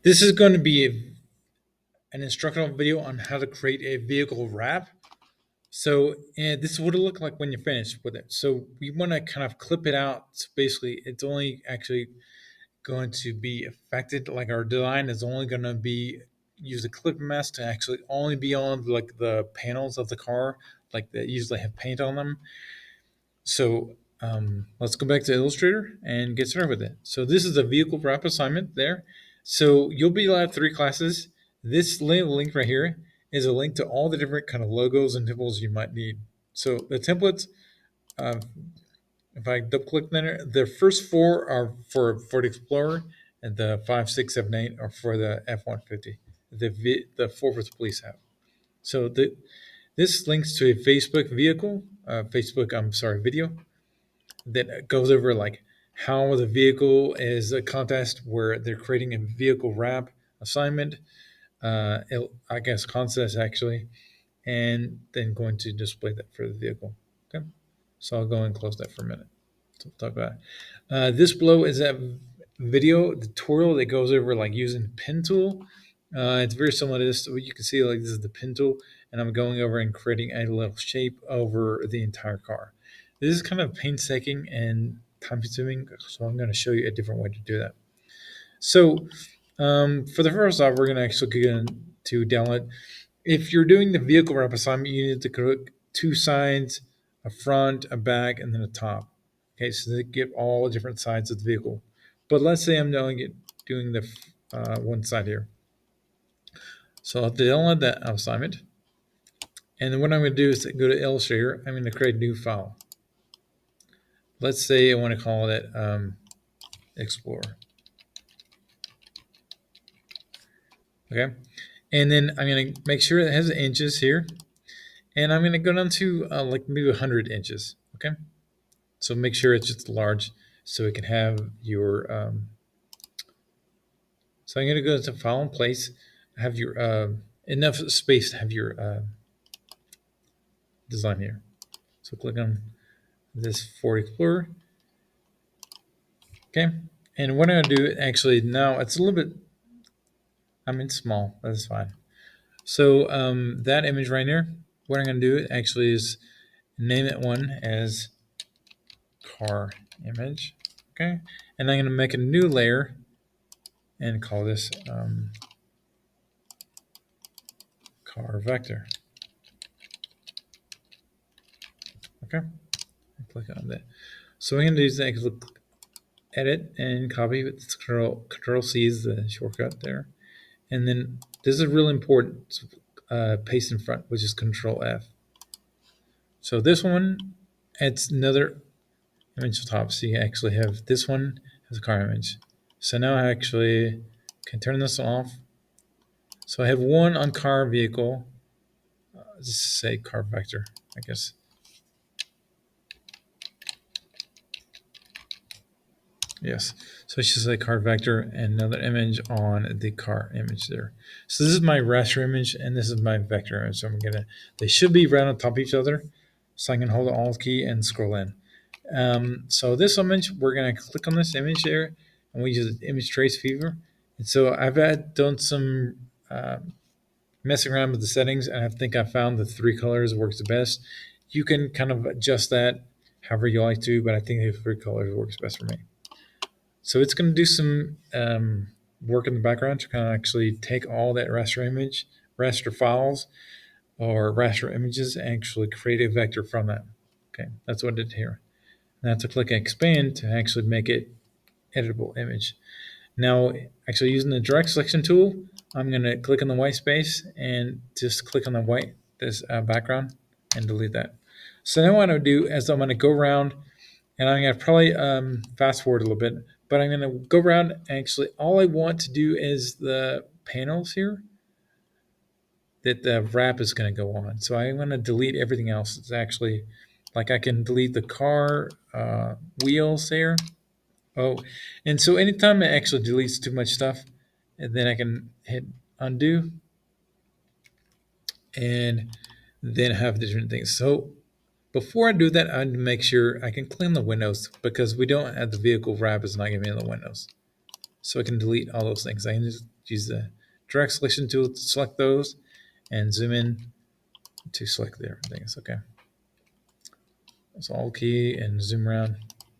This is going to be an instructional video on how to create a vehicle wrap. So this is what it look like when you're finished with it. So we want to kind of clip it out. So basically, it's only actually going to be affected. Like our design is only going to be use a clip mask to actually only be on like the panels of the car, like that usually have paint on them. So let's go back to Illustrator and get started with it. So this is a vehicle wrap assignment there. So you'll be allowed 3 classes. This link right here is a link to all the different kind of logos and templates you might need. So the templates, uh, if I double click there, the first 4 are for Ford Explorer, and the 5, 6, 7, 8 are for the F-150. The 4 for the police have. So this links to a Facebook video that goes over like how the vehicle is a contest where they're creating a vehicle wrap assignment, I guess contest actually, and then going to display that for the vehicle. Okay, so I'll go and close that for a minute. So we'll talk about it. This below is a video tutorial that goes over like using the pen tool. It's very similar to this. So you can see like this is the pen tool, and I'm going over and creating a little shape over the entire car. This is kind of painstaking and time consuming, so I'm going to show you a different way to do that. So for the first off, we're going to actually get into download. If you're doing the vehicle wrap assignment, you need to click 2 sides, a front, a back, and then a top. Okay, so they give all different sides of the vehicle. But let's say I'm doing the one side here. So I'll download that assignment. And then what I'm going to do is go to Illustrator. I'm going to create a new file. Let's say I want to call it Explorer. Okay. And then I'm going to make sure it has inches here. And I'm going to go down to like maybe 100 inches. Okay. So make sure it's just large so it can have your. So I'm going to go to File and Place, have your enough space to have your design here. So click on this Ford Explorer. Okay, and what I'm going to do actually now, it's a little bit, small, that's fine. So that image right here, what I'm going to do actually is name that one as car image. Okay, and I'm going to make a new layer and call this car vector. Okay, click on that. So what I'm going to do is actually edit and copy with Control C is the shortcut there, and then this is really important. Paste in front, which is Control F. So this one adds another image on top. So you actually have this one as a car image. So now I actually can turn this off. So I have one on car vehicle. Just say car vector, I guess. Yes. So it's just a car vector and another image on the car image there. So this is my raster image and this is my vector image. So they should be right on top of each other. So I can hold the Alt key and scroll in. So this image, we're going to click on this image there and we use the image trace fever. And so I've done some messing around with the settings and I think I found the 3 colors works the best. You can kind of adjust that however you like to, but I think the 3 colors works best for me. So it's going to do some work in the background to kind of actually take all that raster files or raster images and actually create a vector from that. Okay, that's what I did here. Now to click expand to actually make it editable image. Now, actually using the direct selection tool, I'm going to click on the white space and just click on this background and delete that. So now what I'm going to do is I'm going to go around and I'm going to probably fast forward a little bit, but I'm going to go around. Actually, all I want to do is the panels here that the wrap is going to go on. So I'm going to delete everything else. It's actually like I can delete the car wheels there. Oh, and so anytime it actually deletes too much stuff, and then I can hit undo and then have different things. So before I do that, I need to make sure I can clean the windows because we don't have the vehicle wrap is not giving me the windows. so I can delete all those things. I can just use the direct selection tool to select those and zoom in to select the different things. Okay. So Alt key and zoom around.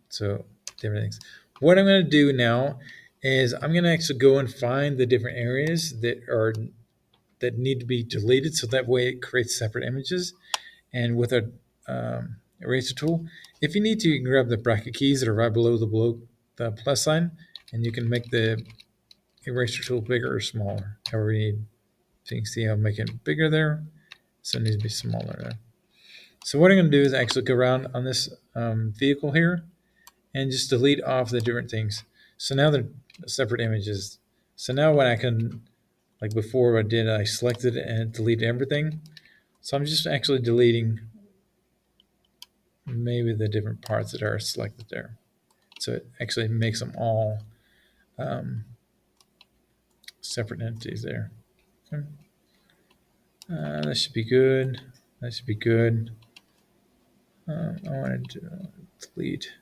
So different things. What I'm going to do now is I'm going to actually go and find the different areas that need to be deleted, so that way it creates separate images. And with a eraser tool, if you need to, you can grab the bracket keys that are right below the plus sign, and you can make the eraser tool bigger or smaller, however you need. So you can see I'm making it bigger there, so it needs to be smaller there. So what I'm going to do is actually go around on this vehicle here and just delete off the different things. So now they're separate images. So now when I can, like before I selected and deleted everything. So I'm just actually deleting maybe the different parts that are selected there. So it actually makes them all separate entities there. Okay. That should be good. That should be good. I wanted to delete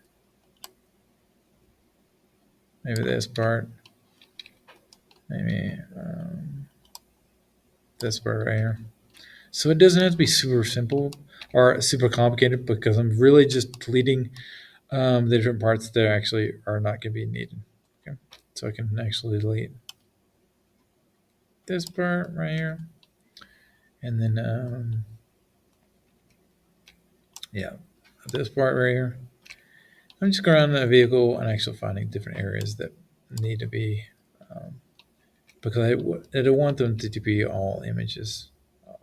maybe this part. Maybe this part right here. So it doesn't have to be super simple or super complicated, because I'm really just deleting the different parts that actually are not going to be needed. Okay. So I can actually delete this part right here. And then, yeah, this part right here. I'm just going around the vehicle and actually finding different areas that need to be, because I don't want them to be all images,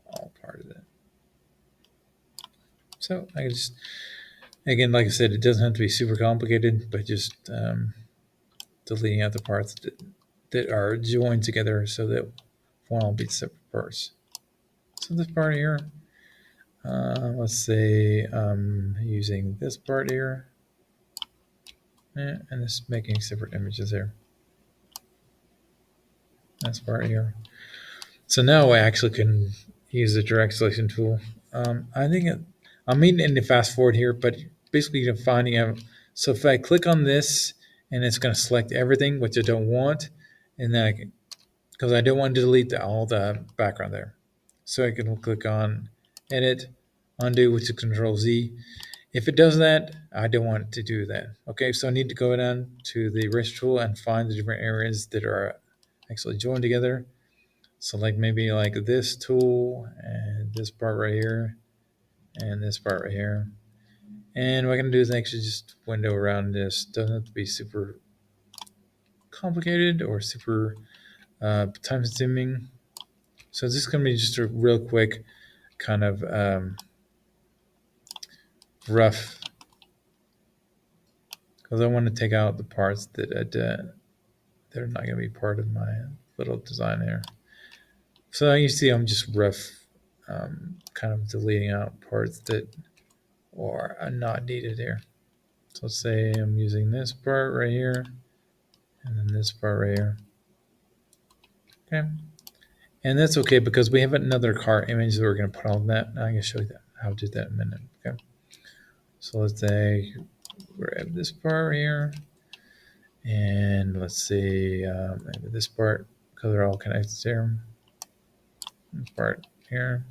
all part of it. So I just, again, like I said, it doesn't have to be super complicated, but just deleting out the parts that are joined together so that one will be separate parts. So this part here, let's say using this part here, and this making separate images there. This part here. So now I actually can use the direct selection tool. I think I'm meaning to fast forward here, but basically you're finding out. So if I click on this, and it's going to select everything, which I don't want, and then I can, because I don't want to delete all the background there. So I can click on Edit, Undo, which is Control Z. If it does that, I don't want it to do that. Okay, so I need to go down to the eraser tool and find the different areas that are actually joined together. So like maybe like this tool and this part right here and this part right here. And what I can do is actually just window around this. Doesn't have to be super complicated or super time consuming. So this is going to be just a real quick kind of rough, because I want to take out the parts that they're not going to be part of my little design here. So you see I'm just rough kind of deleting out parts that are not needed here. So let's say I'm using this part right here and then this part right here. Okay. And that's okay, because we have another car image that we're going to put on that. Now I'm going to show you how to do that in a minute. Okay. So let's say grab this part right here, and let's see maybe this part, because they're all connected here. This part here.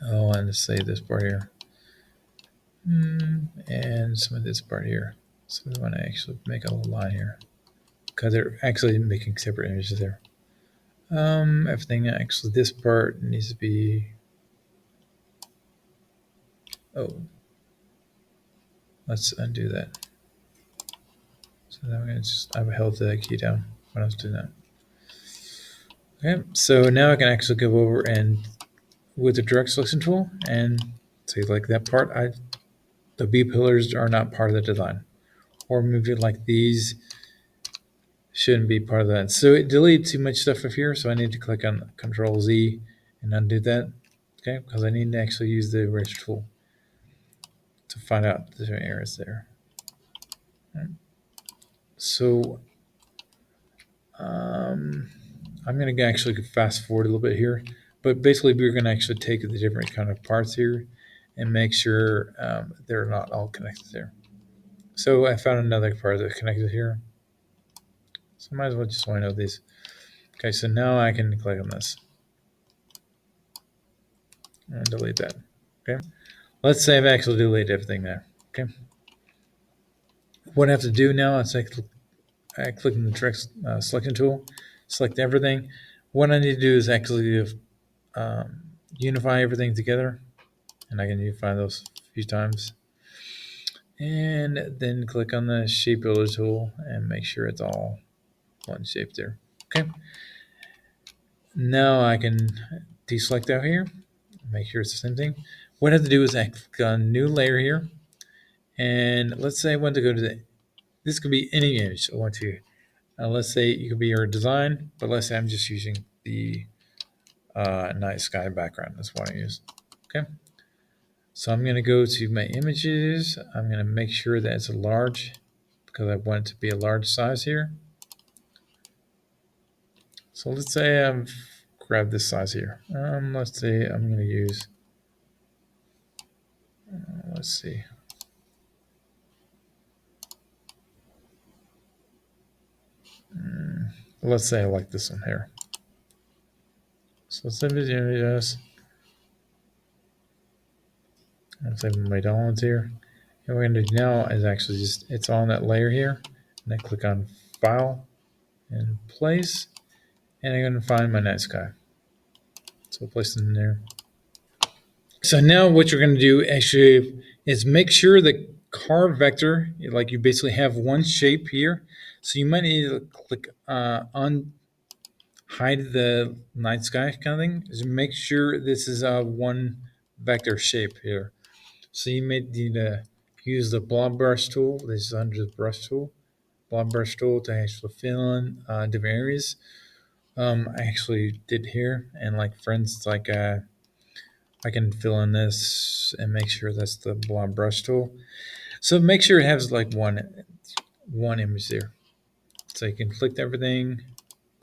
Oh, and let's say this part here. And some of this part here. So we want to actually make a little line here, because they're actually making separate images there. Everything actually, this part needs to be, let's undo that. So then I'm going to I've held the key down when I was doing that. Okay, so now I can actually go over and with the direct selection tool and say like that part, the B pillars are not part of the design, or maybe like these shouldn't be part of that. So it deleted too much stuff up here, so I need to click on Control Z and undo that. Okay, because I need to actually use the eraser tool to find out the different areas there. Right. So I'm going to actually fast forward a little bit here, but basically we're going to actually take the different kind of parts here and make sure they're not all connected there. So I found another part that's connected here. So I might as well just wind out these. Okay, so now I can click on this and delete that. Okay, let's say I've actually deleted everything there. Okay, what I have to do now is I click on the direct selection tool, select everything. What I need to do is actually unify everything together, and I can unify those a few times. And then click on the shape builder tool and make sure it's all one shape there. Okay. Now I can deselect out here, make sure it's the same thing. What I have to do is I click on new layer here. And let's say I want to go to this could be any image I want to. Let's say it could be your design, but let's say I'm just using the night sky background. That's what I use. Okay. So I'm going to go to my images. I'm going to make sure that it's a large because I want it to be a large size here. So let's say I've grabbed this size here. Let's say I'm going to use, let's see. Let's say I like this one here. So let's save it images. I'll save my downloads here. And what we're going to do now is actually just, it's on that layer here. And then click on File and Place. And I'm going to find my night sky. So we'll place it in there. So now what you're going to do actually is make sure the car vector, like you basically have one shape here. So you might need to click on hide the night sky kind of thing. Just make sure this is one vector shape here. So you may need to use the blob brush tool. This is under the brush tool. Blob brush tool to actually fill in different areas. I actually did here, and like for instance, like I can fill in this and make sure that's the blob brush tool. So make sure it has like one image there. So you can click everything.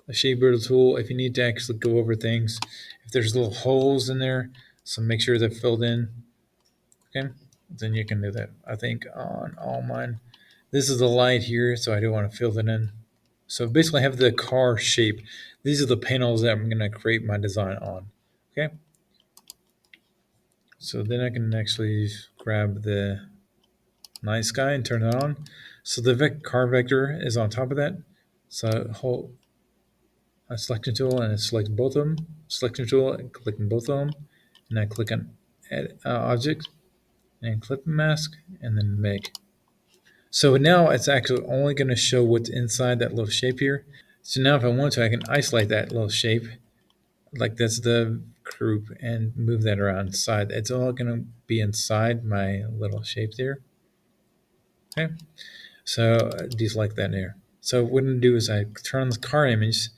A shape builder tool if you need to actually go over things. If there's little holes in there, so make sure they're filled in. Okay, then you can do that. I think on all mine, this is the light here, so I do want to fill that in. So basically, I have the car shape. These are the panels that I'm going to create my design on. Okay. So then I can actually grab the night sky and turn it on. So the car vector is on top of that. So hold a selection tool and I select both of them. Selection tool and click on both of them. And I click on Add Object and clip mask and then make. So now it's actually only going to show what's inside that little shape here. So now if I want to, I can isolate that little shape. Like that's the group and move that around inside. It's all going to be inside my little shape there. Okay. So deselect that here. So what I'm going to do is I turn on the car image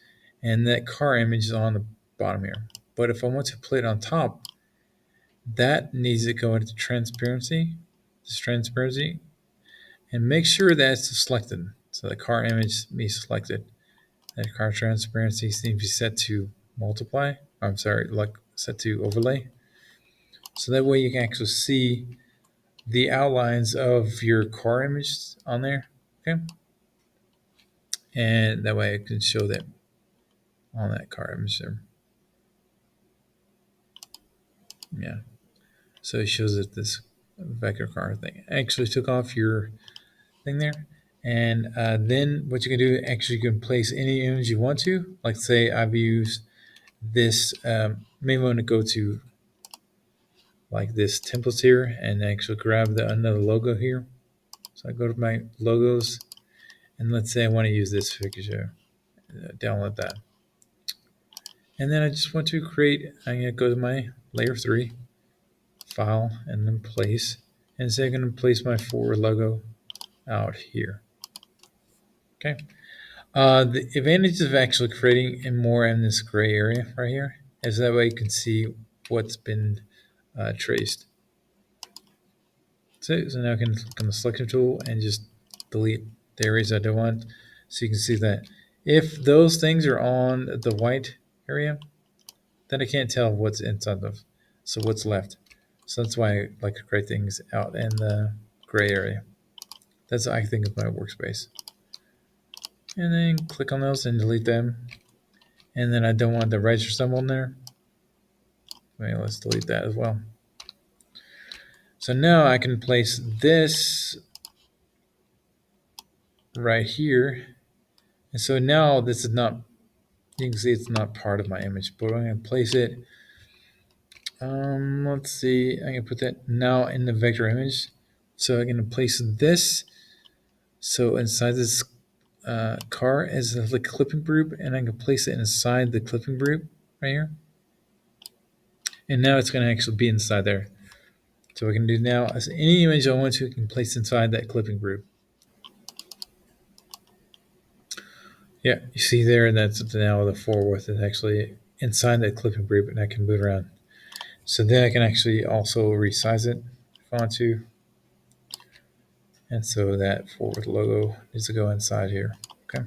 and that car image is on the bottom here. But if I want to play it on top, that needs to go into transparency, and make sure that's selected. So the car image be selected. That car transparency needs to be set to multiply. I'm sorry, like set to overlay. So that way you can actually see the outlines of your car image on there. Okay. And that way I can show that on that car image there. Yeah. So it shows that this vector car thing actually took off your thing there. And then what you can do, actually you can place any image you want to. Like say I've used this, maybe I want to go to like this templates here and actually grab another logo here. So I go to my logos and let's say I want to use this picture, download that. And then I just want to create, I'm going to go to my layer 3, file, and then place. And say I'm going to place my forward logo out here. Okay. The advantage of actually creating more in this gray area right here is that way you can see what's been traced. So now I can click on the selection tool and just delete the areas I don't want. So you can see that if those things are on the white area, then I can't tell what's inside of, so what's left. So that's why I like to create things out in the gray area. That's, I think, of my workspace. and then click on those and delete them. And then I don't want the register symbol in there. Okay, let's delete that as well. So now I can place this right here. And so now this is not, you can see it's not part of my image, but I'm going to place it. Let's see, I can put that now in the vector image. So I'm going to place this. So inside this car as the clipping group, and I can place it inside the clipping group right here. And now it's going to actually be inside there. So what we can do now is any image I want to, I can place inside that clipping group. Yeah, you see there, that's now the forward is actually inside that clipping group, and I can move around. So then I can actually also resize it if I want to. And so that forward logo needs to go inside here. Okay.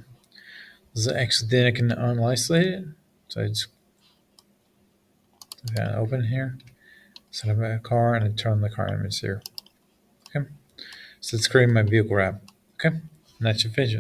So actually then I can unisolate it. So I just open here, set up a car, and I turn the car image here. Okay. So it's creating my vehicle wrap. Okay. And that should finish it.